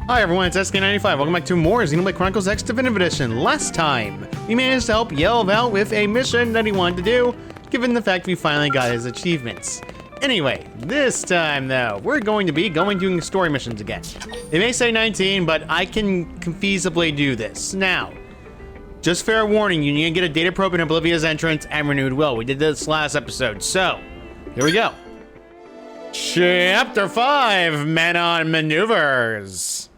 Hi everyone, it's SK95. Welcome back to more Xenoblade Chronicles X Definitive Edition. Last time, we managed to help Yelv out with a mission that he wanted to do, given the fact we finally got his achievements. Anyway, this time though, we're going to be doing story missions again. They may say 19, but I can feasibly do this. Now, just fair warning, you need to get a data probe in Oblivia's entrance and renewed will. We did this last episode, so here we go. Chapter 5, Men on Maneuvers.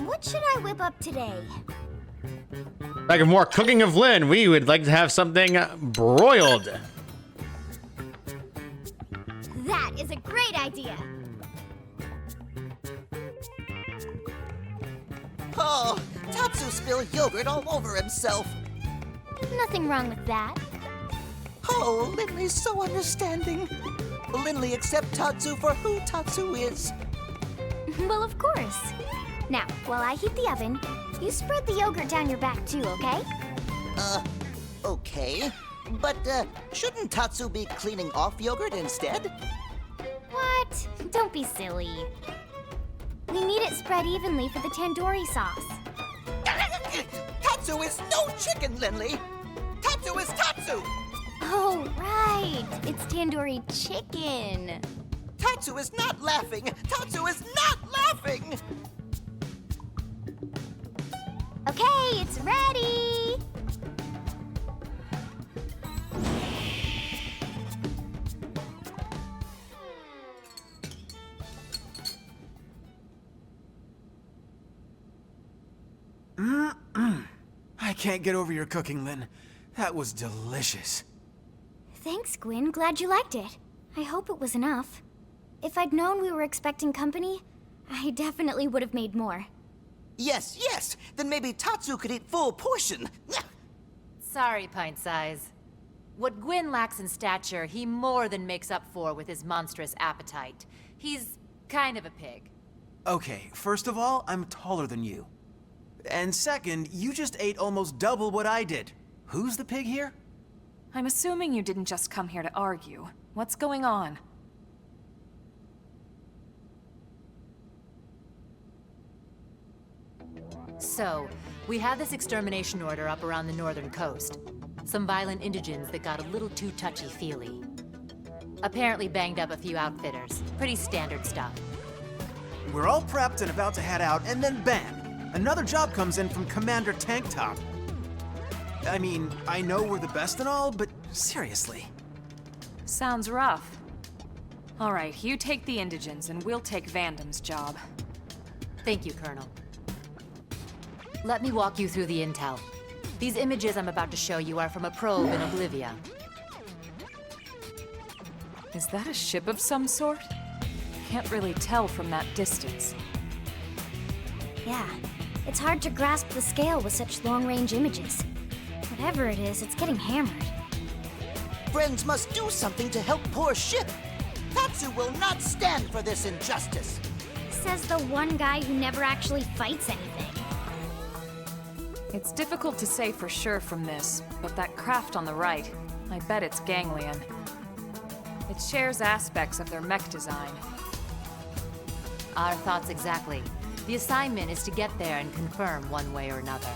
What should I whip up today? Back of more cooking of Lynn, we would like to have something broiled. That is a great idea. Oh, Tatsu spilled yogurt all over himself. Nothing wrong with that. Oh, Linley's so understanding. Linley accept Tatsu for who Tatsu is. Well, of course. Now, while I heat the oven, you spread the yogurt down your back too, okay? Okay. But, shouldn't Tatsu be cleaning off yogurt instead? What? Don't be silly. We need it spread evenly for the tandoori sauce. Tatsu is no chicken, Linley! Tatsu is Tatsu! Oh, right. It's tandoori chicken. Tatsu is not laughing! Tatsu is not laughing! Okay, it's ready. I can't get over your cooking, Lynn. That was delicious. Thanks, Gwyn. Glad you liked it. I hope it was enough. If I'd known we were expecting company, I definitely would have made more. Yes, yes! Then maybe Tatsu could eat full portion. Sorry, Pint Size. What Gwyn lacks in stature, he more than makes up for with his monstrous appetite. He's kind of a pig. Okay, first of all, I'm taller than you. And second, you just ate almost double what I did. Who's the pig here? I'm assuming you didn't just come here to argue. What's going on? So, we had this extermination order up around the northern coast. Some violent indigents that got a little too touchy-feely. Apparently banged up a few outfitters. Pretty standard stuff. We're all prepped and about to head out, and then bam! Another job comes in from Commander Tank Top. I mean, I know we're the best and all, but seriously. Sounds rough. All right, you take the indigents, and we'll take Vandam's job. Thank you, Colonel. Let me walk you through the intel. These images I'm about to show you are from a probe in Oblivia. Is that a ship of some sort? Can't really tell from that distance. Yeah, it's hard to grasp the scale with such long-range images. Whatever it is, it's getting hammered. Friends must do something to help poor ship. Tatsu will not stand for this injustice. Says the one guy who never actually fights anything. It's difficult to say for sure from this, but that craft on the right, I bet it's ganglion. It shares aspects of their mech design. Our thoughts exactly. The assignment is to get there and confirm one way or another.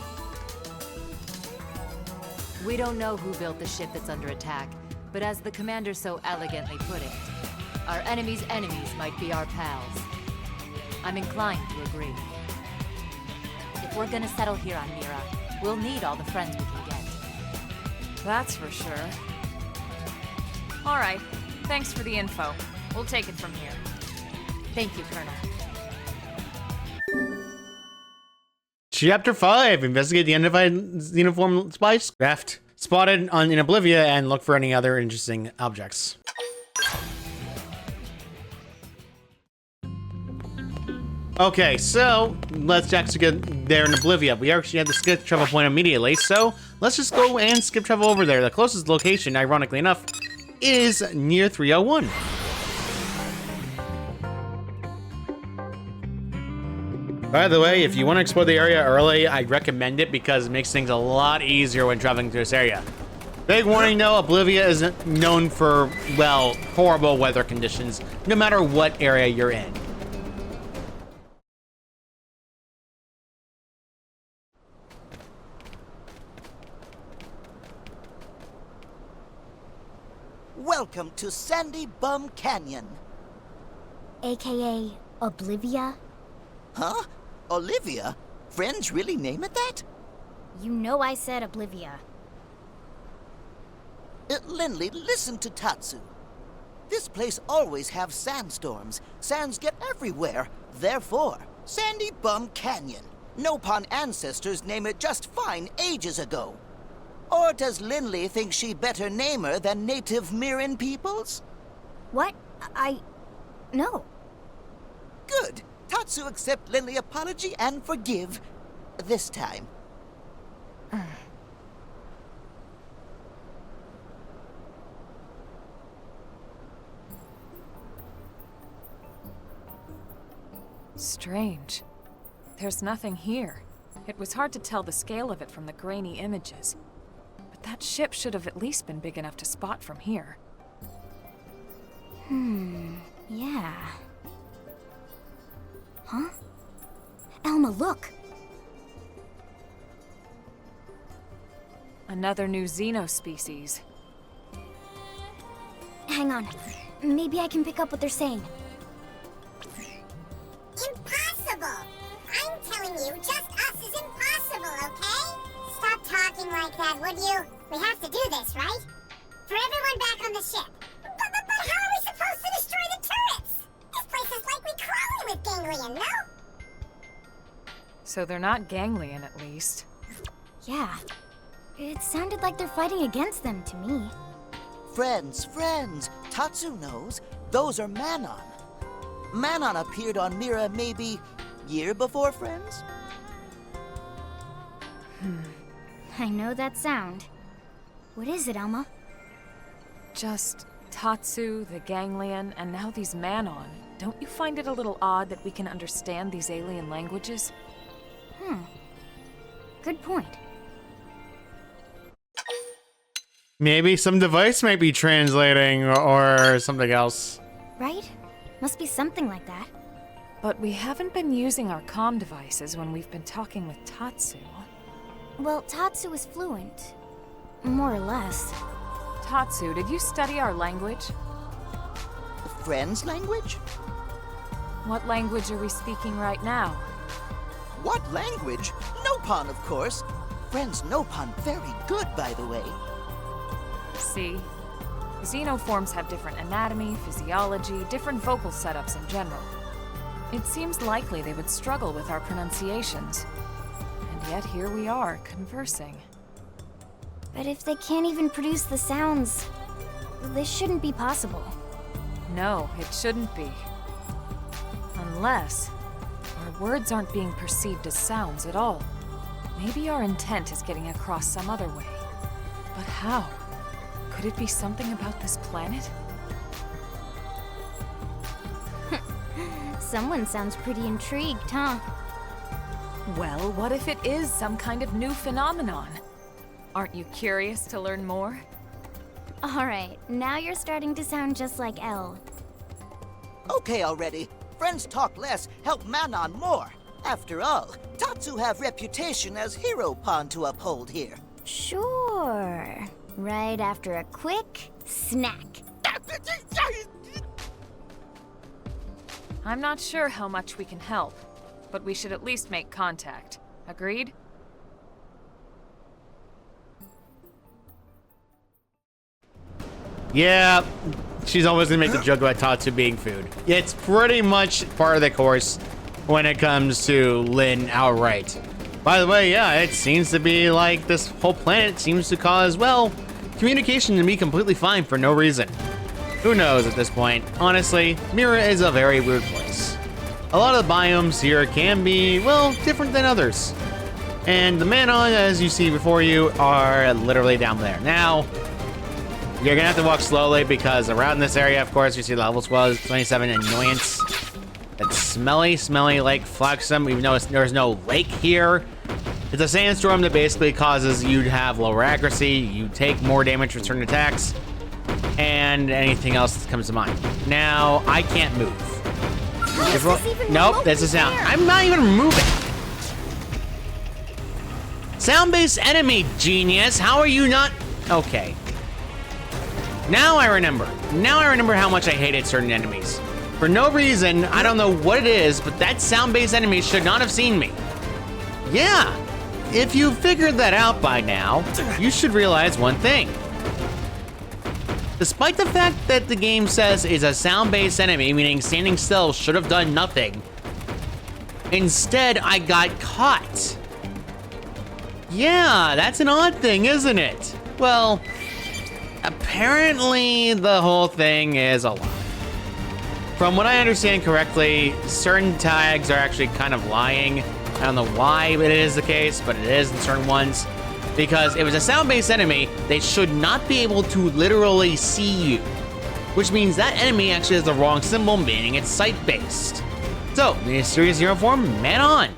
We don't know who built the ship that's under attack, but as the commander so elegantly put it, our enemy's enemies might be our pals. I'm inclined to agree. If we're gonna settle here on Mira, we'll need all the friends we can get. That's for sure. All right, thanks for the info. We'll take it from here. Thank you, Colonel. Chapter 5, investigate the unidentified uniform spice craft spotted in Oblivia and look for any other interesting objects. Okay, so let's actually get there in Oblivia. We actually had the skip travel point immediately, so let's just go and skip travel over there. The closest location, ironically enough, is near 301. By the way, if you want to explore the area early, I recommend it because it makes things a lot easier when traveling through this area. Big warning though, Oblivia isn't known for, well, horrible weather conditions, no matter what area you're in. Welcome to Sandy Bum Canyon. AKA Oblivia? Huh? Olivia? Friends really name it that? You know I said Oblivia. Lindley, listen to Tatsu. This place always have sandstorms. Sands get everywhere. Therefore, Sandy Bum Canyon. Nopon ancestors name it just fine ages ago. Or does Lindley think she better name her than native Miran peoples? What? No. Good. Tatsu accept Lindley apology and forgive. This time. Strange. There's nothing here. It was hard to tell the scale of it from the grainy images. But that ship should have at least been big enough to spot from here. Yeah. Huh? Elma, look! Another new Xeno species. Hang on. Maybe I can pick up what they're saying. Impossible! I'm telling you, just us is impossible, okay? Stop talking like that, would you? We have to do this, right? For everyone back on the ship. But how are we supposed to destroy the turrets? This place is likely crawling with ganglion, no? So they're not ganglion, at least. Yeah. It sounded like they're fighting against them to me. Friends. Tatsu knows. Those are Manon. Manon appeared on Mira maybe year before Friends? I know that sound. What is it, Elma? Just Tatsu, the ganglion, and now these Manon. Don't you find it a little odd that we can understand these alien languages? Good point. Maybe some device might be translating or something else. Right? Must be something like that. But we haven't been using our comm devices when we've been talking with Tatsu. Well, Tatsu is fluent. More or less. Tatsu, did you study our language? Friends language? What language are we speaking right now? What language? Nopon, of course. Friends Nopon very good, by the way. See? Xenoforms have different anatomy, physiology, different vocal setups in general. It seems likely they would struggle with our pronunciations. And yet here we are, conversing. But if they can't even produce the sounds, this shouldn't be possible. No, it shouldn't be. Unless our words aren't being perceived as sounds at all. Maybe our intent is getting across some other way. But how? Could it be something about this planet? Someone sounds pretty intrigued, huh? Well, what if it is some kind of new phenomenon? Aren't you curious to learn more? Alright, now you're starting to sound just like Elle. Okay already. Friends talk less, help Manon more. After all, Tatsu have reputation as hero pawn to uphold here. Sure. Right after a quick snack. I'm not sure how much we can help, but we should at least make contact. Agreed? Yeah, she's always gonna make the joke about Tatsu being food. It's pretty much part of the course when it comes to Lin outright. By the way, yeah, it seems to be like this whole planet seems to cause, well, communication to be completely fine for no reason. Who knows at this point? Honestly, Mira is a very weird place. A lot of the biomes here can be, well, different than others. And the Manon, as you see before you, are literally down there. Now, you're gonna have to walk slowly because around this area, of course, you see the level 12, 27 annoyance. That smelly lake Fluxum, even though there's no lake here. It's a sandstorm that basically causes you to have lower accuracy, you take more damage from certain attacks, and anything else that comes to mind. Now, I can't move. Nope, that's a sound. I'm not even moving. Sound-based enemy, genius. How are you not? Okay. Now I remember. Now I remember how much I hated certain enemies. For no reason, I don't know what it is, but that sound-based enemy should not have seen me. Yeah, if you figured that out by now, you should realize one thing. Despite the fact that the game says is a sound-based enemy, meaning standing still should have done nothing, instead I got caught. Yeah, that's an odd thing, isn't it? Well, apparently the whole thing is a lie. From what I understand correctly, certain tags are actually kind of lying. I don't know why it is the case, but it is in certain ones. Because if it's a sound-based enemy, they should not be able to literally see you. Which means that enemy actually has the wrong symbol, meaning it's sight-based. So, Mysterious Zero Form, man on!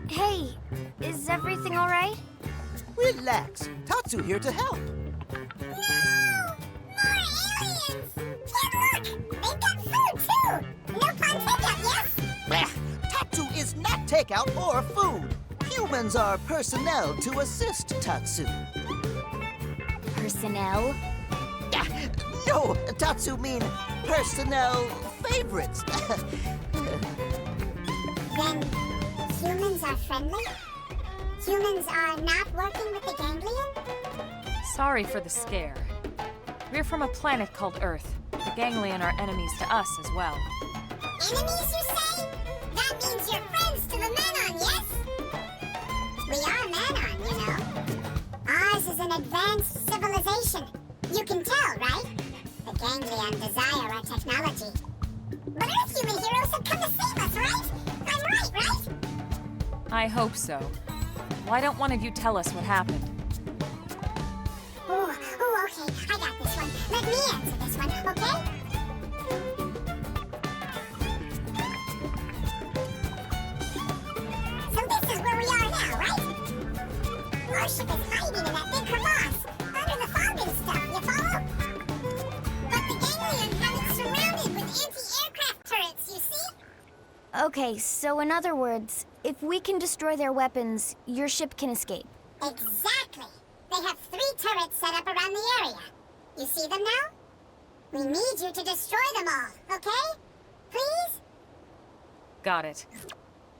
Hey, is everything alright? Relax. Tatsu here to help. No! More aliens! Yeah, look! They've got food, too! No pun takeout, yes? Tatsu is not takeout or food. Humans are personnel to assist Tatsu. Personnel? No, Tatsu mean personnel favorites. Then humans are friendly? Humans are not working with the ganglion? Sorry for the scare. We're from a planet called Earth. The ganglion are enemies to us as well. Enemies, you say? That means you're friends to the Manon, yes? We are Manon, you know. Ours is an advanced civilization. You can tell, right? The ganglion desire our technology. But Earth human heroes have come to save us, right? I'm right, right? I hope so. Why don't one of you tell us what happened? Oh, okay. I got this one. Let me answer this one, okay? So this is where we are now, right? Our ship is hiding in that big crevasse, under the fog and stuff, you follow? But the ganglion have it surrounded with anti-aircraft turrets, you see? Okay, so in other words, if we can destroy their weapons, your ship can escape. Exactly. They have 3 turrets set up around the area. You see them now? We need you to destroy them all, okay? Please? Got it.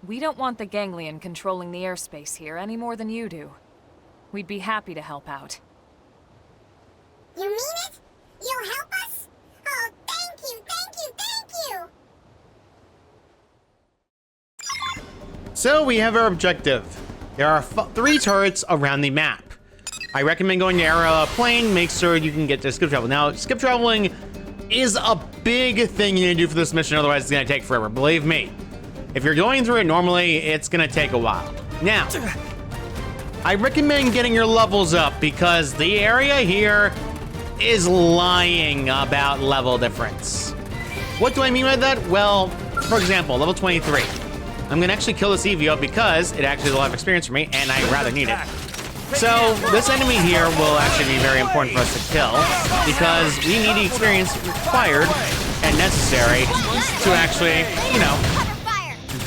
We don't want the ganglion controlling the airspace here any more than you do. We'd be happy to help out. You mean it? You'll help us? Oh, thank you, thank you, thank you! So we have our objective. There are 3 turrets around the map. I recommend going to Area Plane, make sure you can get to skip travel. Now, skip traveling is a big thing you need to do for this mission, otherwise it's gonna take forever, believe me. If you're going through it normally, it's gonna take a while. Now, I recommend getting your levels up because the area here is lying about level difference. What do I mean by that? Well, for example, level 23. I'm gonna actually kill this EVO because it actually is a lot of experience for me and I rather need it. So this enemy here will actually be very important for us to kill because we need the experience required and necessary to actually, you know,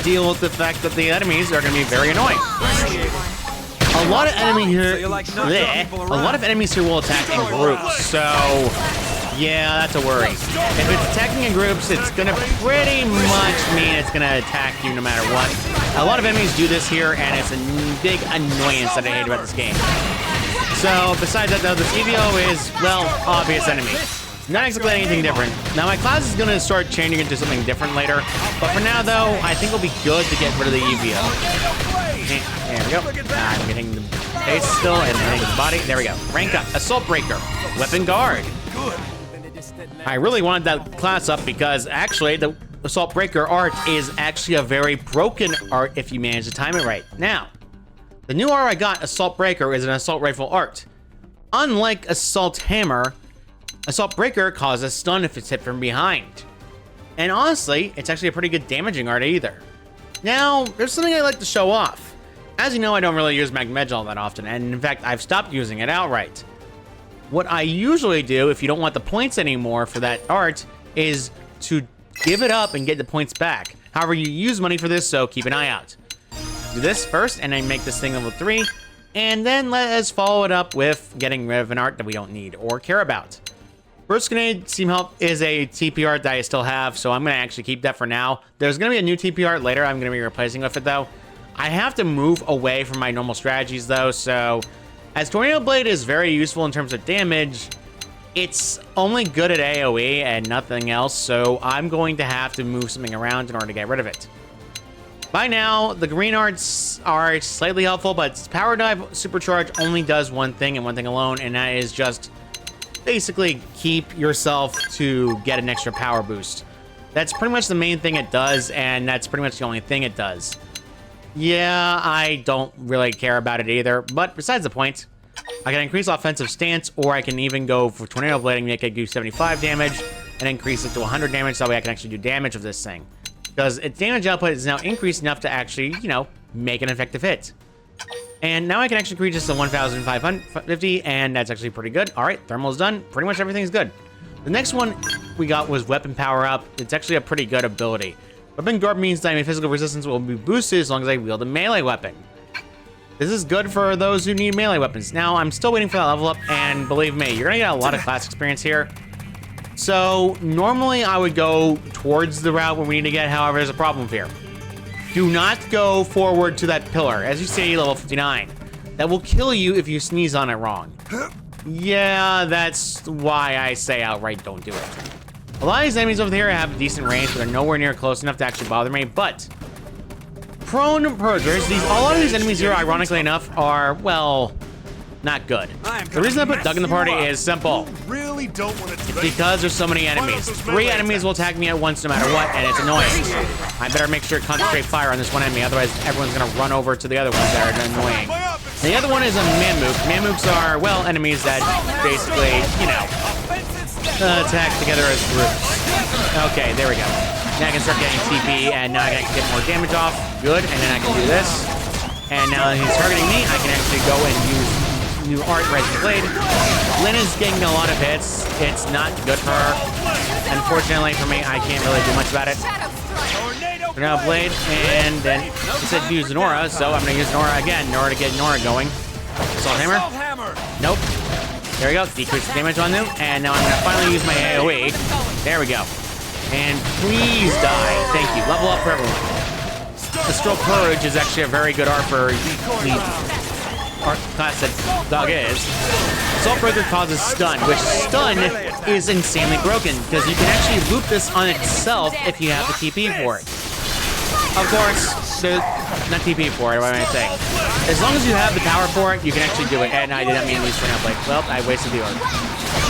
deal with the fact that the enemies are gonna be very annoying. A lot of enemies here, will attack in groups, so yeah, that's a worry. If it's attacking in groups, it's gonna pretty much mean it's gonna attack you no matter what. A lot of enemies do this here, and it's a big annoyance that I hate about this game. So, besides that though, this EVO is, well, obvious enemy. Not exactly anything different. Now my class is gonna start changing into something different later, but for now though, I think it'll be good to get rid of the EVO. There we go. I'm getting the face still and hitting the body. There we go. Rank up. Assault Breaker. Weapon Guard. I really wanted that class up because actually the Assault Breaker art is actually a very broken art if you manage to time it right. Now, the new art I got, Assault Breaker, is an assault rifle art. Unlike Assault Hammer, Assault Breaker causes stun if it's hit from behind. And honestly, it's actually a pretty good damaging art either. Now, there's something I like to show off. As you know, I don't really use Magmedge all that often, and in fact, I've stopped using it outright. What I usually do, if you don't want the points anymore for that art, is to give it up and get the points back. However, you use money for this, so keep an eye out. Do this first, and then make this thing level 3, and then let us follow it up with getting rid of an art that we don't need or care about. Burst Grenade Steam Help is a TP art that I still have, so I'm going to actually keep that for now. There's going to be a new TP art later I'm going to be replacing with it, though. I have to move away from my normal strategies, though, so as Tornado Blade is very useful in terms of damage, it's only good at AoE and nothing else, so I'm going to have to move something around in order to get rid of it. By now, the green arts are slightly helpful, but Power Dive Supercharge only does one thing and one thing alone, and that is just basically keep yourself to get an extra power boost. That's pretty much the main thing it does, and that's pretty much the only thing it does. Yeah, I don't really care about it either, but besides the point, I can increase offensive stance, or I can even go for Tornado Blading, make it do 75 damage, and increase it to 100 damage, so that way I can actually do damage of this thing. Because its damage output is now increased enough to actually, you know, make an effective hit. And now I can actually increase this to 1,550, and that's actually pretty good. All right, Thermal's done. Pretty much everything's good. The next one we got was Weapon Power Up. It's actually a pretty good ability. Weapon Guard means that my physical resistance will be boosted as long as I wield a melee weapon. This is good for those who need melee weapons. Now, I'm still waiting for that level up, and believe me, you're gonna get a lot of class experience here. So, normally I would go towards the route where we need to get, however, there's a problem here. Do not go forward to that pillar. As you see, level 59. That will kill you if you sneeze on it wrong. Yeah, that's why I say outright don't do it. A lot of these enemies over here have decent range, but they're nowhere near close enough to actually bother me, but prone purgers, a lot of these enemies here, ironically enough, are, well, not good. The reason I put Doug in the party is simple. Really don't want to Because there's so many enemies. 3 enemies will attack me at once no matter what, and it's annoying. I better make sure to concentrate fire on this one enemy, otherwise everyone's gonna run over to the other ones that are annoying. And the other one is a Mamook. Mamooks are, well, enemies that basically, you know, attack together as groups. Okay, there we go. Now I can start getting TP, and now I can get more damage off. Good, and then I can do this. And now that he's targeting me, I can actually go and use new art, Resident Blade. Lynn is getting a lot of hits. It's not good for her. Unfortunately for me, I can't really do much about it. Now Blade, and then it said use Nora, so I'm gonna use Nora again in order to get Nora going. Assault Hammer? Nope. There we go, decrease the damage on them, and now I'm gonna finally use my AoE. There we go. And please die. Thank you. Level up for everyone. The Stroke Purge is actually a very good art for the art class that Dog is. Assault Breaker causes stun, which stun is insanely broken because you can actually loop this on itself if you have the TP for it. Of course, not TP for it, what am I saying? As long as you have the power for it, you can actually do it. And I didn't mean to use for now, like, well, I wasted the orb.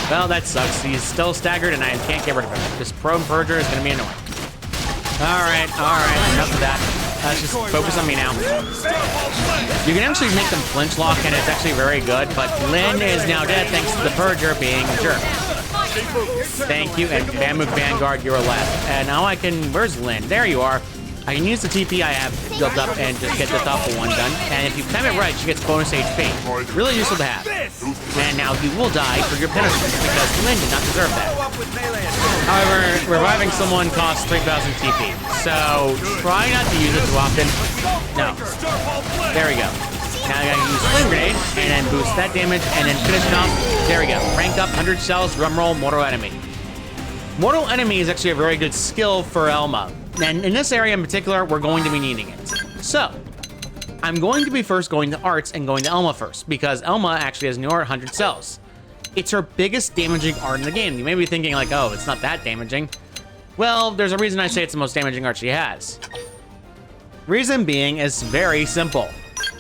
Well, that sucks. He's still staggered and I can't get rid of him. This prone purger is gonna be annoying. Alright, enough of that. Let's just focus on me now. You can actually make them flinch lock, and it's actually very good, but Lynn is now dead thanks to the Purger being a jerk. Thank you, and Mamook Vanguard, you're left. And now I can... Where's Lynn? There you are. I can use the TP I have built up and just get the thoughtful one done. And if you time it right, she gets bonus HP. Really useful to have. And now you will die for your punishment, because Lynn did not deserve that. However, reviving someone costs 3,000 TP, so try not to use it too often. No. There we go. Now I gotta use Flame Grenade, and then boost that damage, and then finish it off. There we go. Rank up, 100 cells, drumroll, Mortal Enemy. Mortal Enemy is actually a very good skill for Elma. And in this area in particular, we're going to be needing it. So, I'm going to be first going to Arts and going to Elma first, because Elma actually has newer 100 cells. It's her biggest damaging art in the game. You may be thinking like, oh, it's not that damaging. Well, there's a reason I say it's the most damaging art she has. Reason being is very simple.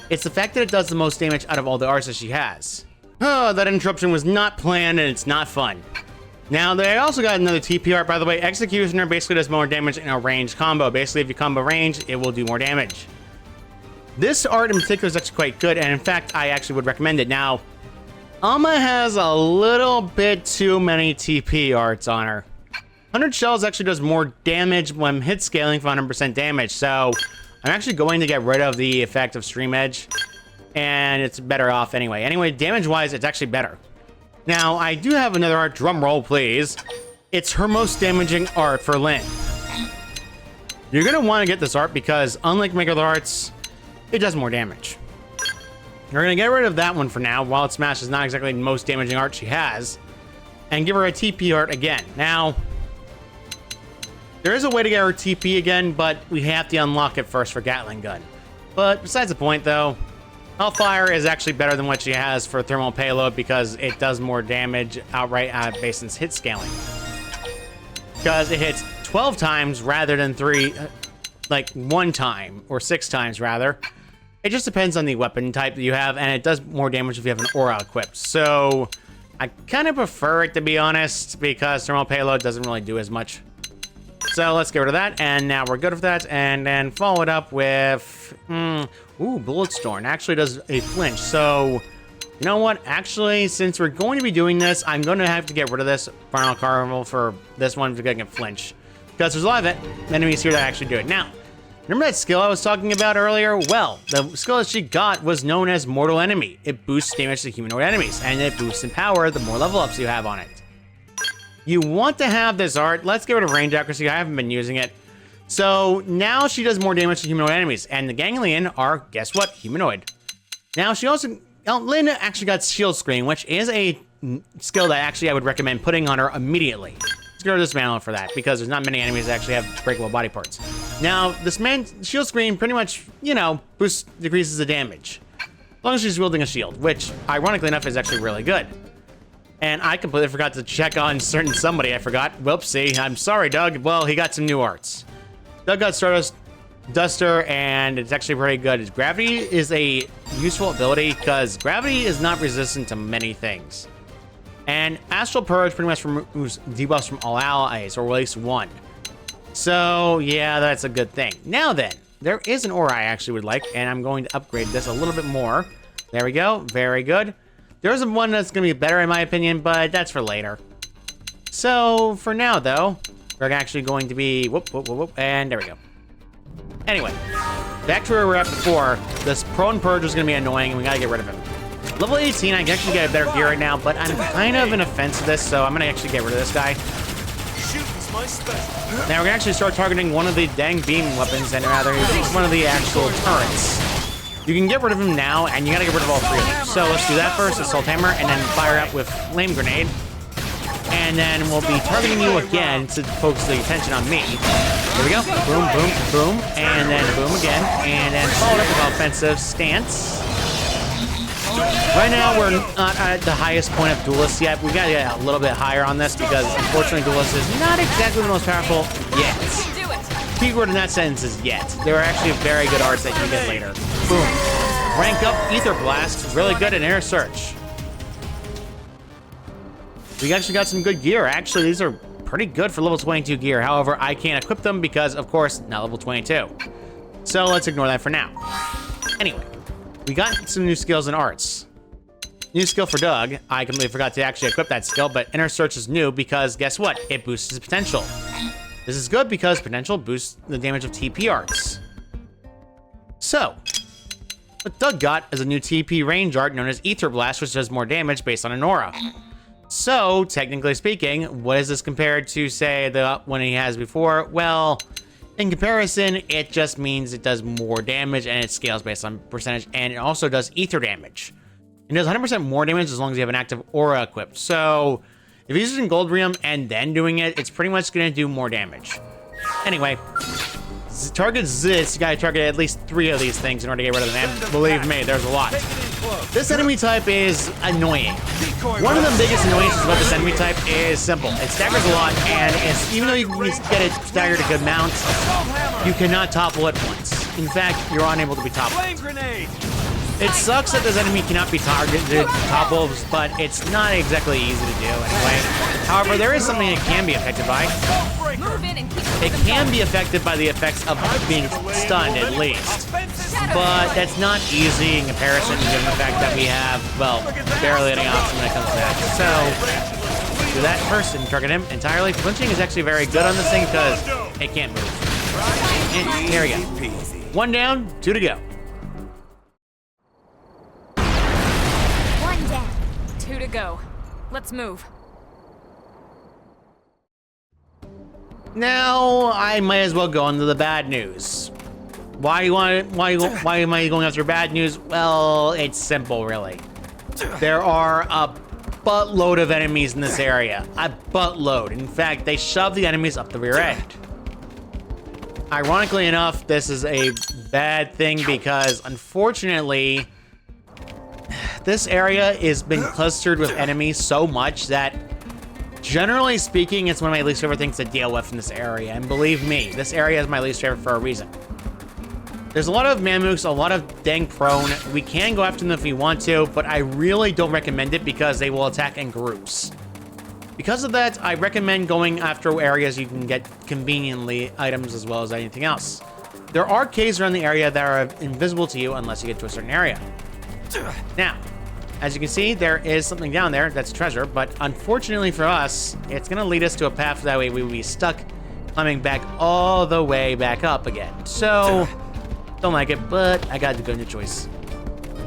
It's the fact that it does the most damage out of all the arts that she has. Oh, that interruption was not planned and it's not fun. Now, they also got another TP art, by the way. Executioner basically does more damage in a ranged combo. Basically, if you combo range, it will do more damage. This art in particular is actually quite good, and in fact, I actually would recommend it. Now, Alma has a little bit too many TP arts on her. 100 shells actually does more damage when hit scaling for 100% damage, so I'm actually going to get rid of the effect of Stream Edge, and it's better off anyway. Anyway, damage-wise, it's actually better. Now, I do have another art. Drum roll, please. It's her most damaging art for Lyn. You're going to want to get this art because, unlike regular arts, it does more damage. We're going to get rid of that one for now. Wild Smash is not exactly the most damaging art she has. And give her a TP art again. Now, there is a way to get her TP again, but we have to unlock it first for Gatling Gun. But besides the point, though, Hellfire is actually better than what she has for Thermal Payload because it does more damage outright based on hit scaling. Because it hits 12 times rather than 1 time, or 6 times rather. It just depends on the weapon type that you have, and it does more damage if you have an aura equipped. So I kind of prefer it, to be honest, because Thermal Payload doesn't really do as much. So let's get rid of that, and now we're good with that, and then follow it up with, Bulletstorm actually does a flinch, so, you know what, actually, since we're going to be doing this, I'm going to have to get rid of this Final Carnival for this one to get flinch, because there's a lot of enemies here that actually do it. Now, remember that skill I was talking about earlier? Well, the skill that she got was known as Mortal Enemy. It boosts damage to humanoid enemies, and it boosts in power the more level ups you have on it. You want to have this art. Let's get rid of range accuracy. I haven't been using it. So now she does more damage to humanoid enemies, and the Ganglion are, guess what, humanoid. Now she also, Lyn actually got Shield Screen, which is a skill that actually I would recommend putting on her immediately. Let's go to this Dismantle for that, because there's not many enemies that actually have breakable body parts. Now, this Shield Screen pretty much, decreases the damage. As long as she's wielding a shield, which, ironically enough, is actually really good. And I completely forgot to check on somebody I forgot. Whoopsie, I'm sorry, Doug. Well, he got some new arts. Doug got Stardust Duster, and it's actually pretty good. Gravity is a useful ability, because gravity is not resistant to many things. And Astral Purge pretty much removes debuffs from all allies, or at least one. So, yeah, that's a good thing. Now then, there is an aura I actually would like, and I'm going to upgrade this a little bit more. There we go. Very good. There's one that's going to be better, in my opinion, but that's for later. So, for now, though, we're actually going to be... and there we go. Anyway, back to where we were at before. This Prone Purge is going to be annoying, and we got to get rid of him. Level 18, I can actually get a better gear right now, but I'm kind of in a fence of this, so I'm going to actually get rid of this guy. Now, we're going to actually start targeting one of the dang beam weapons, and rather, one of the actual turrets. You can get rid of him now, and you gotta get rid of all three of them. So let's do that first, Assault Hammer, and then fire up with Flame Grenade. And then we'll be targeting you again to focus the attention on me. Here we go. Boom, boom, boom, and then boom again. And then followed up with Offensive Stance. Right now, we're not at the highest point of Duelist yet. We gotta get a little bit higher on this, because unfortunately, Duelist is not exactly the most powerful yet. Keyword in that sentence is yet. There are actually very good arts that you can get later. Boom. Rank up Ether Blast. Really good in Air Search. We actually got some good gear. Actually, these are pretty good for level 22 gear. However, I can't equip them because, of course, not level 22. So let's ignore that for now. Anyway, we got some new skills and arts. New skill for Doug. I completely forgot to actually equip that skill, but Inner Search is new because, guess what? It boosts his potential. This is good because potential boosts the damage of TP arts. So, what Doug got is a new TP range art known as Ether Blast, which does more damage based on an aura. So, technically speaking, what is this compared to, say, the one he has before? Well, in comparison, it just means it does more damage and it scales based on percentage, and it also does ether damage. It does 100% more damage as long as you have an active aura equipped. So, if you're using Goldrium and then doing it, it's pretty much going to do more damage. Anyway, target this, you got to target at least 3 of these things in order to get rid of them. And believe me, there's a lot. This enemy type is annoying. One of the biggest annoyances about this enemy type is simple. It staggers a lot, and even though you can get it staggered a good amount, you cannot topple it once. In fact, you're unable to be toppled. It sucks that this enemy cannot be targeted toppled, but it's not exactly easy to do anyway. However, there is something it can be affected by. It can be affected by the effects of being stunned, at least. But that's not easy in comparison, given the fact that we have, well, barely any option when it comes to that. So, Do that first and target him entirely. Flinching is actually very good on this thing because it can't move. And here we go. 1 down, 2 to go. 1 down. 2 to go. Let's move. Now, I might as well go on to the bad news. Why am I going after bad news? Well, it's simple, really. There are a buttload of enemies in this area. A buttload. In fact, they shove the enemies up the rear end. Ironically enough, this is a bad thing because, unfortunately, this area has been clustered with enemies so much that, generally speaking, it's one of my least favorite things to deal with in this area. And believe me, this area is my least favorite for a reason. There's a lot of Mamooks, a lot of dang prone. We can go after them if we want to, but I really don't recommend it because they will attack in groups. Because of that, I recommend going after areas you can get conveniently items as well as anything else. There are caves around the area that are invisible to you unless you get to a certain area. Now, as you can see, there is something down there that's treasure, but unfortunately for us, it's gonna lead us to a path that way we will be stuck climbing back all the way back up again. So, don't like it, but I got the good choice.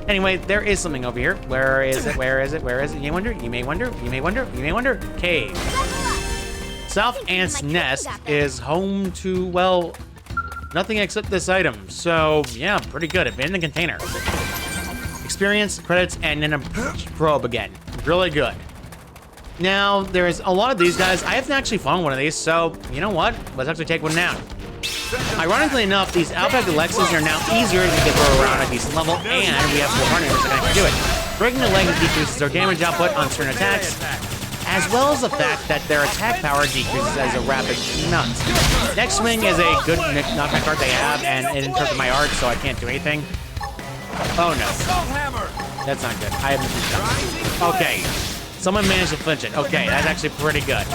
Anyway, there is something over here. Where is it? Where is it? Where is it? You may wonder, you may wonder, you may wonder, you may wonder. Cave. South Ant's Nest is home to, well, nothing except this item. So, yeah, pretty good. Abandoned container. Experience, credits, and then a probe again. Really good. Now, there's a lot of these guys. I haven't actually found one of these, so you know what? Let's actually take one down. Ironically enough, these Outback Alexas are now easier to get around a decent level, and we have 4 partners that can do it. Breaking the leg decreases our damage output on certain attacks, as well as the fact that their attack power decreases as a rapid amount. Next Swing is a good knockback card they have, and it interrupted my art, so I can't do anything. Oh no. That's not good. I haven't done. Okay. Someone managed to flinch it. Okay, that's actually pretty good.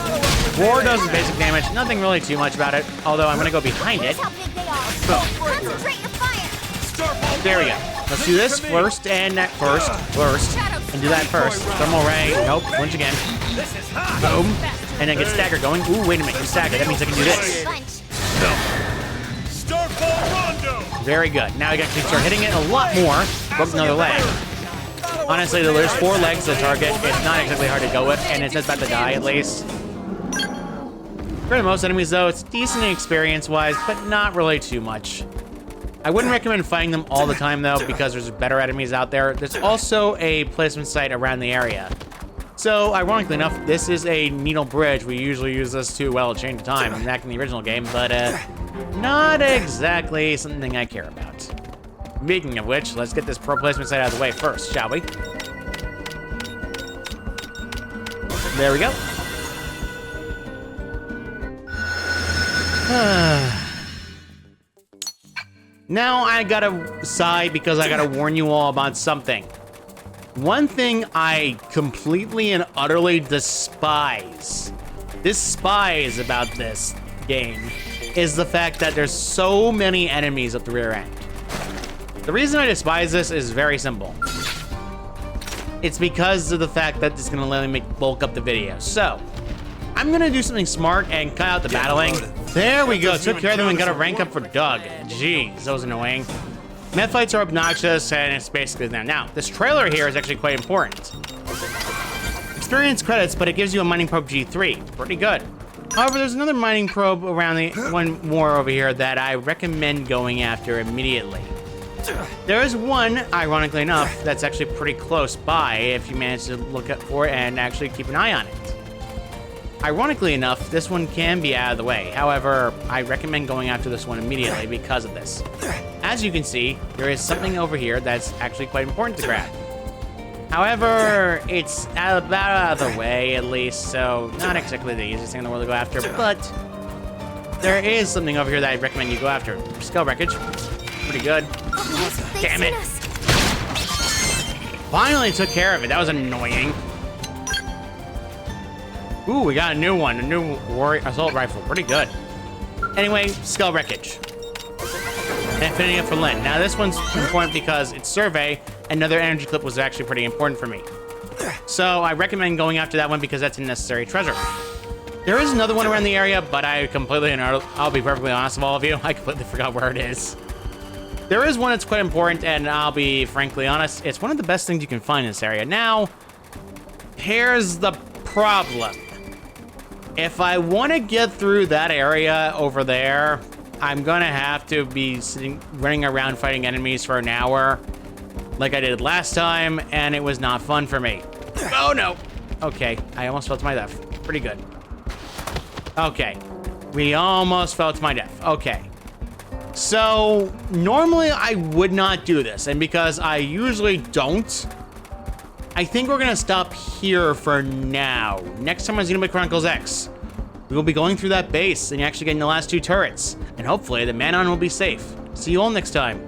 Roar does the basic damage. Nothing really too much about it, although I'm going to go behind it. There we go. Let's do this first, and that first, and do that first. Thermal ray. Nope. Flinch again. Boom. And then get stagger going. Ooh, wait a minute. You're staggered. That means I can do this. Very good. Now I got to start hitting it a lot more. Broke another leg. Honestly, there's 4 legs to the target. It's not exactly hard to go with, and it's just about to die at least. For most enemies, though, it's decent experience-wise, but not really too much. I wouldn't recommend fighting them all the time, though, because there's better enemies out there. There's also a placement site around the area. So, ironically enough, this is a needle bridge. We usually use this to, well, change the time back in the original game, but not exactly something I care about. Speaking of which, let's get this pro placement site out of the way first, shall we? There we go. Now I gotta sigh because I gotta warn you all about something. One thing I completely and utterly despise about this game is the fact that there's so many enemies at the rear end. The reason I despise this is very simple. It's because of the fact that it's gonna let me bulk up the video. So, I'm gonna do something smart and cut out the battling. There we go, took care of them and got a rank up for Doug. Jeez, that was annoying. Med fights are obnoxious and it's basically there. Now, this trailer here is actually quite important. Experience credits, but it gives you a mining probe G3. Pretty good. However, there's another mining probe around one more over here that I recommend going after immediately. There is one, ironically enough, that's actually pretty close by if you manage to look up for it and actually keep an eye on it. Ironically enough, this one can be out of the way. However, I recommend going after this one immediately because of this. As you can see, there is something over here that's actually quite important to grab. However, it's about out of the way, at least, so not exactly the easiest thing in the world to go after, but there is something over here that I recommend you go after. Skull wreckage. Pretty good. Damn it. Finally took care of it. That was annoying. Ooh, we got a new one. A new warrior assault rifle. Pretty good. Anyway, skull wreckage. And finishing up for Lynn. Now, this one's important because it's survey. Another energy clip was actually pretty important for me. So I recommend going after that one because that's a necessary treasure. There is another one around the area, but I'll be perfectly honest with all of you, I completely forgot where it is. There is one that's quite important, and I'll be frankly honest, it's one of the best things you can find in this area. Now, here's the problem. If I want to get through that area over there, I'm gonna have to be running around fighting enemies for an hour like I did last time, and it was not fun for me. Oh no! Okay, I almost fell to my death. Pretty good. Okay, we almost fell to my death. Okay. So, normally I would not do this, and because I usually don't, I think we're gonna stop here for now. Next time on Xenoblade Chronicles X, we will be going through that base and actually getting the last 2 turrets, and hopefully the Manon will be safe. See you all next time.